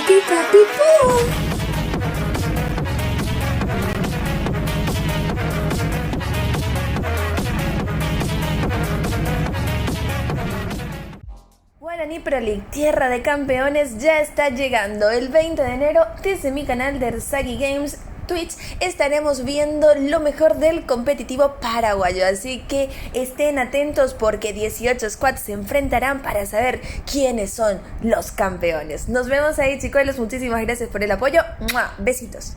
Capi, capi, pum. Guaraní Pro League, tierra de campeones, ya está llegando. El 20 de enero, desde mi canal de Ersagi Games Twitch, estaremos viendo lo mejor del competitivo paraguayo. Así que estén atentos porque 18 squads se enfrentarán para saber quiénes son los campeones. Nos vemos ahí, chicuelos. Muchísimas gracias por el apoyo. ¡Mua! Besitos.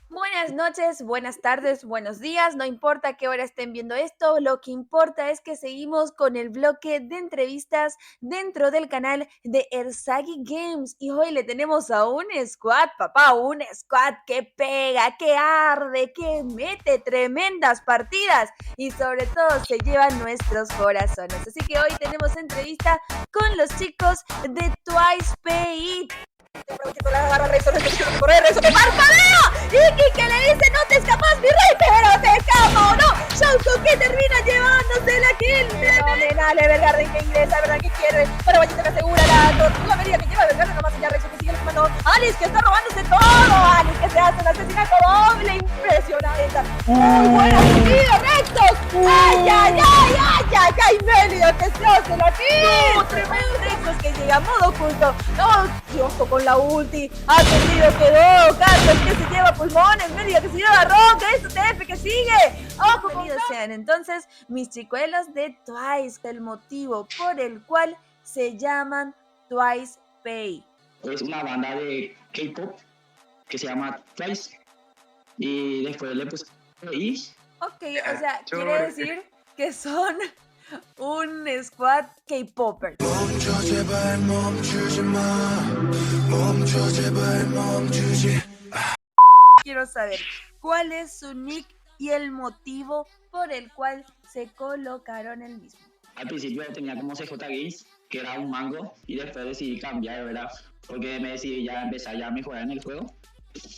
Buenas noches, buenas tardes, buenos días, no importa a qué hora estén viendo esto, lo que importa es que seguimos con el bloque de entrevistas dentro del canal de Ersagi Games y hoy le tenemos a un squad, papá, un squad que pega, que arde, que mete tremendas partidas y sobre todo se lleva nuestros corazones. Así que hoy tenemos entrevista con los chicos de Twice Pay. ¡Parpadea! Y que le dice, no te escapas, mi rey, pero te escapa o no. Shouko que termina llevándose la kill. Fenomenal, Evergarden que ingresa, ¿verdad? Que quiere. Paraguayito que asegura la tortuga medida que lleva Evergarden, nomás allá Rexo que sigue el comando. Alice que está robándose todo. Alice que se hace un asesinato doble, impresionante. Muy buena partida, Rexo. Ay, ay, ay, ay, ay, ay, Mélida que se hace la kill. No, tremendo Rexo que llega a modo oculto. No, ojo con la ulti. Atendido quedó. Carlos que se lleva pulmones. Mélida que se lleva Ron. Que es TF que sigue. Ojo, bienvenidos sean entonces mis chicuelos de Twice, el motivo por el cual se llaman Twice Pay. Es una banda de K-pop que se llama Twice y después le puse I. Ok, o sea, quiere decir que son un squad K-popper. Quiero saber cuál es su nick y el motivo por el cual se colocaron el mismo. Al principio tenía como CJ Games, que era un mango, y después decidí cambiar, ¿verdad? Porque me decidí ya empezar ya a mejorar en el juego.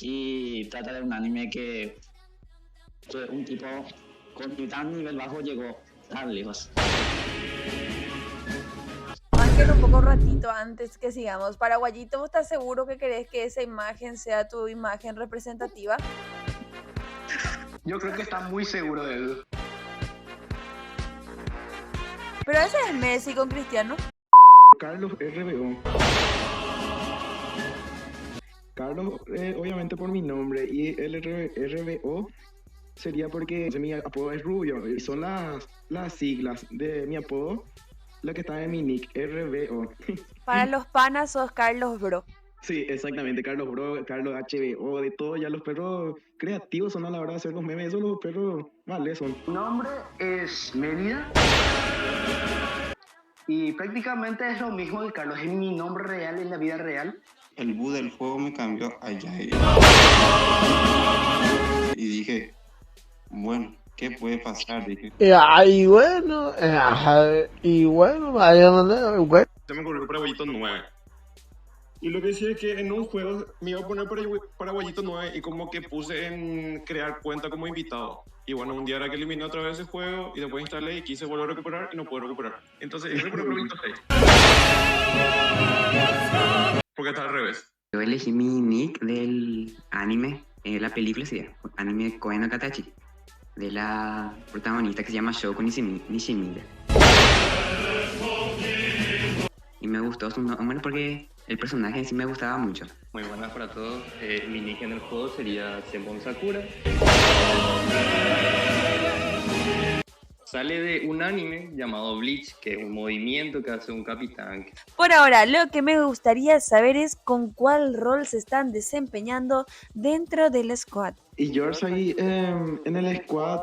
Y trata de un anime que un tipo con tan nivel bajo llegó tan lejos. Banquen un poco ratito antes que sigamos. Paraguayito, ¿vos estás seguro que querés que esa imagen sea tu imagen representativa? Yo creo que está muy seguro de eso. Pero ese es Messi con Cristiano. Carlos RBO. Carlos, obviamente por mi nombre, y el RBO sería porque mi apodo es Rubio, y son las siglas de mi apodo, lo que está en mi nick, RBO. Para los panas sos Carlos Bro. Sí, exactamente, Carlos Bro, Carlos HBO, de todo, ya los perros creativos son a la hora de hacer los memes, esos los perros vale son. Mi nombre es Mérida y prácticamente es lo mismo que Carlos, es mi nombre real en la vida real. El bu del juego me cambió a Yair. Y dije, bueno, ¿qué puede pasar? Dije. Y bueno, vaya manera, bueno. Se me ocurrió Paraguayito 9. Y lo que decía es que en un juego me iba a poner Paraguayito 9 y como que puse en crear cuenta como invitado. Y bueno, un día era que eliminé otra vez ese juego y después instalé y quise volver a recuperar y no puedo recuperar. Entonces, yo recuperé Paraguayito 6. Porque está al revés. Yo elegí mi nick del anime, la película sería anime Koe no Katachi, de la protagonista que se llama Shoko Nishimura. Y me gustó su nombre porque el personaje en sí me gustaba mucho. Muy buenas para todos. Mi nick en el juego sería Senbon Sakura. Sale de un anime llamado Bleach, que es un movimiento que hace un capitán. Por ahora, lo que me gustaría saber es con cuál rol se están desempeñando dentro del squad. Y yo soy en el squad,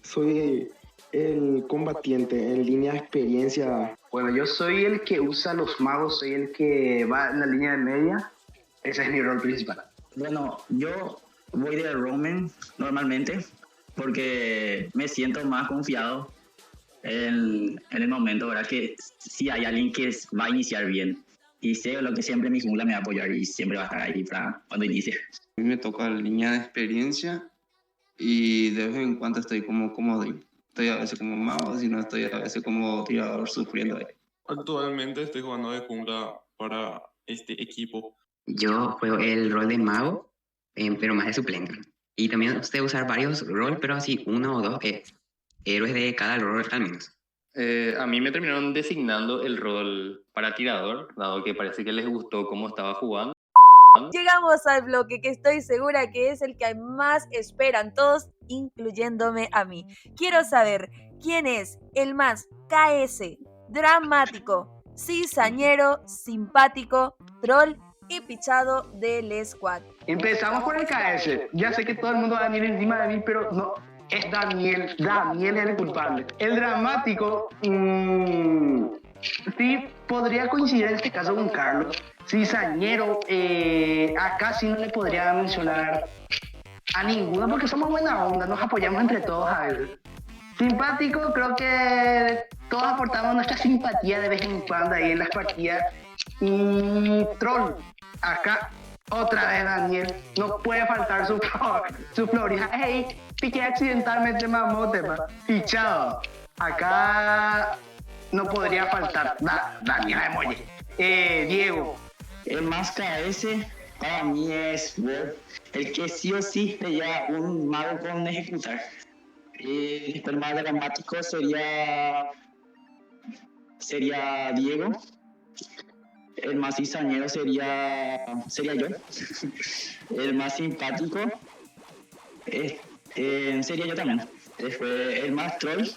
soy el combatiente en línea de experiencia. Bueno, yo soy el que usa los magos, soy el que va en la línea de media. Ese es mi rol principal. Bueno, yo voy de Roman normalmente porque me siento más confiado en el momento, ¿verdad? Que si hay alguien que va a iniciar bien y sé lo que siempre mi jungla me va a apoyar y siempre va a estar ahí para cuando inicie. A mí me toca la línea de experiencia y de vez en cuando estoy como comodín. Estoy a veces como mago, si no estoy a veces como tirador sufriendo ahí. Actualmente estoy jugando de jungla para este equipo? Yo juego el rol de mago, pero más de suplente. Y también sé usar varios roles, pero así uno o dos héroes de cada rol al menos. A mí me terminaron designando el rol para tirador, dado que parece que les gustó cómo estaba jugando. Llegamos al bloque que estoy segura que es el que más esperan todos, incluyéndome a mí. Quiero saber quién es el más KS, dramático, cizañero, simpático, troll y pichado del squad. Empezamos por el KS. Ya sé que todo el mundo va a venir encima de mí, pero no. Es Daniel. Daniel es el culpable. El dramático, sí, podría coincidir en este caso con Carlos. Cizañero, acá sí no le podría mencionar a ninguno porque somos buena onda, nos apoyamos entre todos a veces. Simpático, creo que todos aportamos nuestra simpatía de vez en cuando ahí en las partidas. Y troll, acá otra vez Daniel, no puede faltar su florija. Hey, piqué accidentalmente mamote, fichado. Acá no podría faltar Daniel Emoye. Diego. El más KS para mí es Wolf, el que sí o sí sería un mago con ejecutar. El más dramático sería Diego. El más cizañero sería yo. El más simpático sería yo también. Después el más troll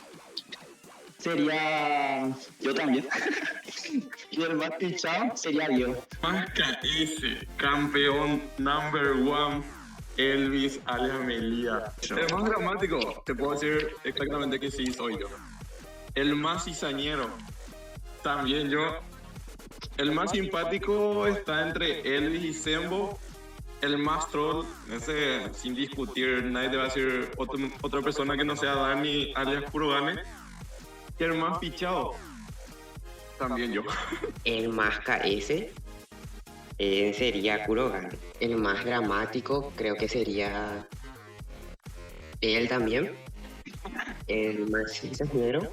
sería yo también. Y el más pichado sería Diego. Más KS, campeón number one, Elvis alias Melía. El más dramático, te puedo decir exactamente que sí soy yo. El más cizañero, también yo. El más simpático está entre Elvis y Sembo. El más troll, ese sin discutir, nadie te va a decir otra persona que no sea Dani alias Kurogane. Y el más pichado, también yo. El más KS sería Kurogane. El más dramático creo que sería él también. El más cizañero,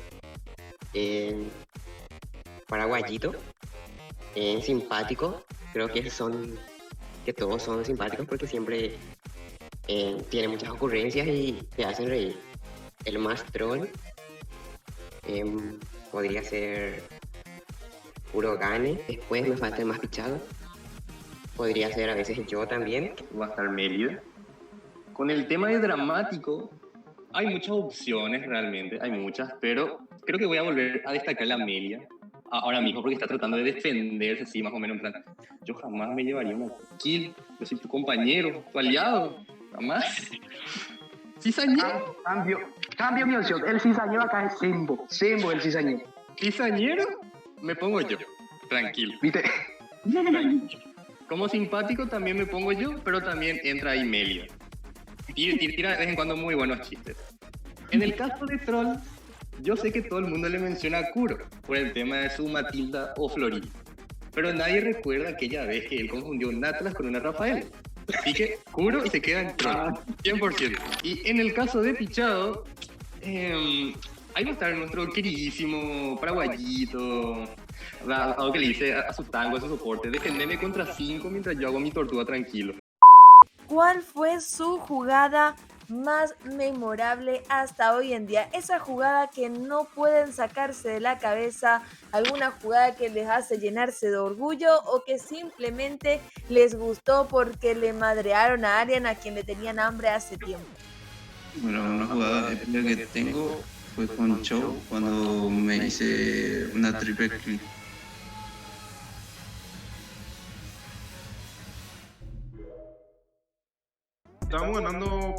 paraguayito. Simpático, creo que todos son simpáticos porque siempre tienen muchas ocurrencias y te hacen reír. El más troll podría ser Kurogane. Después me falta el más pichado. Podría ser a veces yo también. Va a estar Mérida. Con el tema de dramático, hay muchas opciones realmente, hay muchas, pero creo que voy a volver a destacar la Amelia ahora mismo porque está tratando de defenderse, sí, más o menos en plan, yo jamás me llevaría una kill, yo soy tu compañero, tu aliado, jamás. ¿Cizañero? Cambio mi opción, el cizañero acá es Sembo el cizañero. ¿Cizañero? Me pongo yo, tranquilo. ¿Viste? Como simpático también me pongo yo, pero también entra ahí Melia. Tira de vez en cuando muy buenos chistes. En el caso de Troll, yo sé que todo el mundo le menciona a Kuro por el tema de su Matilda o Florida, pero nadie recuerda aquella vez que él confundió un Atlas con una Rafael. Así que Kuro y se queda en Troll, 100%. Y en el caso de Pichado, ahí va a estar nuestro queridísimo paraguayito, algo que le dice a su tango, a su soporte, defendeme contra 5 mientras yo hago mi tortuga tranquilo. ¿Cuál fue su jugada más memorable hasta hoy en día? Esa jugada que no pueden sacarse de la cabeza, alguna jugada que les hace llenarse de orgullo o que simplemente les gustó porque le madrearon a Arian, a quien le tenían hambre hace tiempo. Bueno, una jugada épica que tengo fue con Chow cuando me hice una triple kill. Estábamos ganando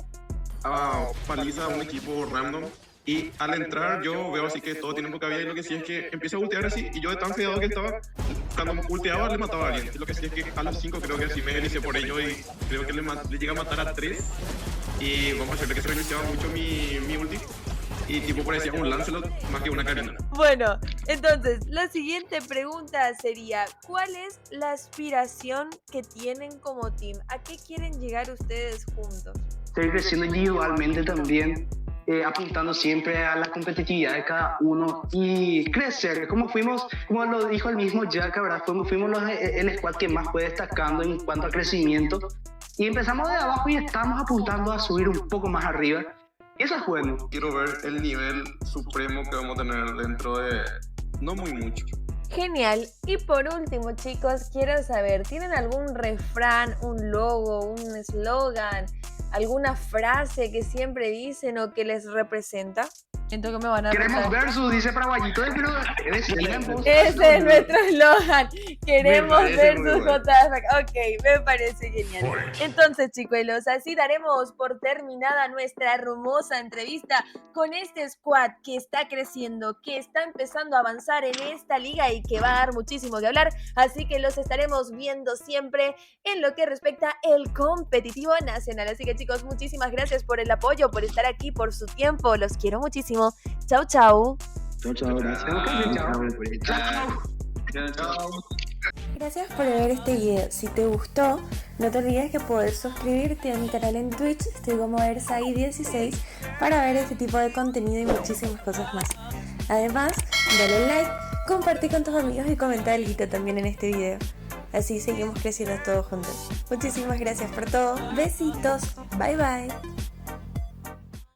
a paliza a un equipo random y al entrar yo veo así que todo tiene poca vida y lo que sí es que empieza a ultear así y yo de tan cuidado que estaba, cuando ulteaba le mataba a alguien. Y lo que sí es que a los 5 creo que sí me delicé por ello y creo que le llega a matar a 3 y vamos a hacerle que se reiniciaba mucho mi ulti y tipo parecía un Lancelot más que una Karina. Bueno, entonces la siguiente pregunta sería, ¿cuál es la aspiración que tienen como team? ¿A qué quieren llegar ustedes juntos? Estoy creciendo individualmente también. apuntando siempre a la competitividad de cada uno y crecer, como lo dijo el mismo Jack, ¿verdad? Fuimos el squad que más fue destacando en cuanto a crecimiento y empezamos de abajo y estamos apuntando a subir un poco más arriba y eso es bueno. Quiero ver el nivel supremo que vamos a tener dentro de no muy mucho. Genial. Y por último, chicos, quiero saber, ¿tienen algún refrán, un logo, un eslogan, alguna frase que siempre dicen o que les representa? Siento que me van a Queremos retar. versus, dice Paraguayito, pero Ese es nuestro eslogan. Queremos Me parece ver muy sus bueno. JFK. Ok, me parece genial. Entonces, chicuelos, así daremos por terminada nuestra hermosa entrevista con este squad que está creciendo, que está empezando a avanzar en esta liga y que va a dar muchísimo que hablar. Así que los estaremos viendo siempre en lo que respecta el competitivo nacional. Así que, chicos, muchísimas gracias por el apoyo, por estar aquí, por su tiempo. Los quiero muchísimo. Chau, chau. Chao, gracias. Chao. Gracias por ver este video. Si te gustó, no te olvides que puedes suscribirte a mi canal en Twitch, estoy como Ersai16, para ver este tipo de contenido y muchísimas cosas más. Además, dale like, comparte con tus amigos y comenta algo también en este video. Así seguimos creciendo todos juntos. Muchísimas gracias por todo. Besitos. Bye bye.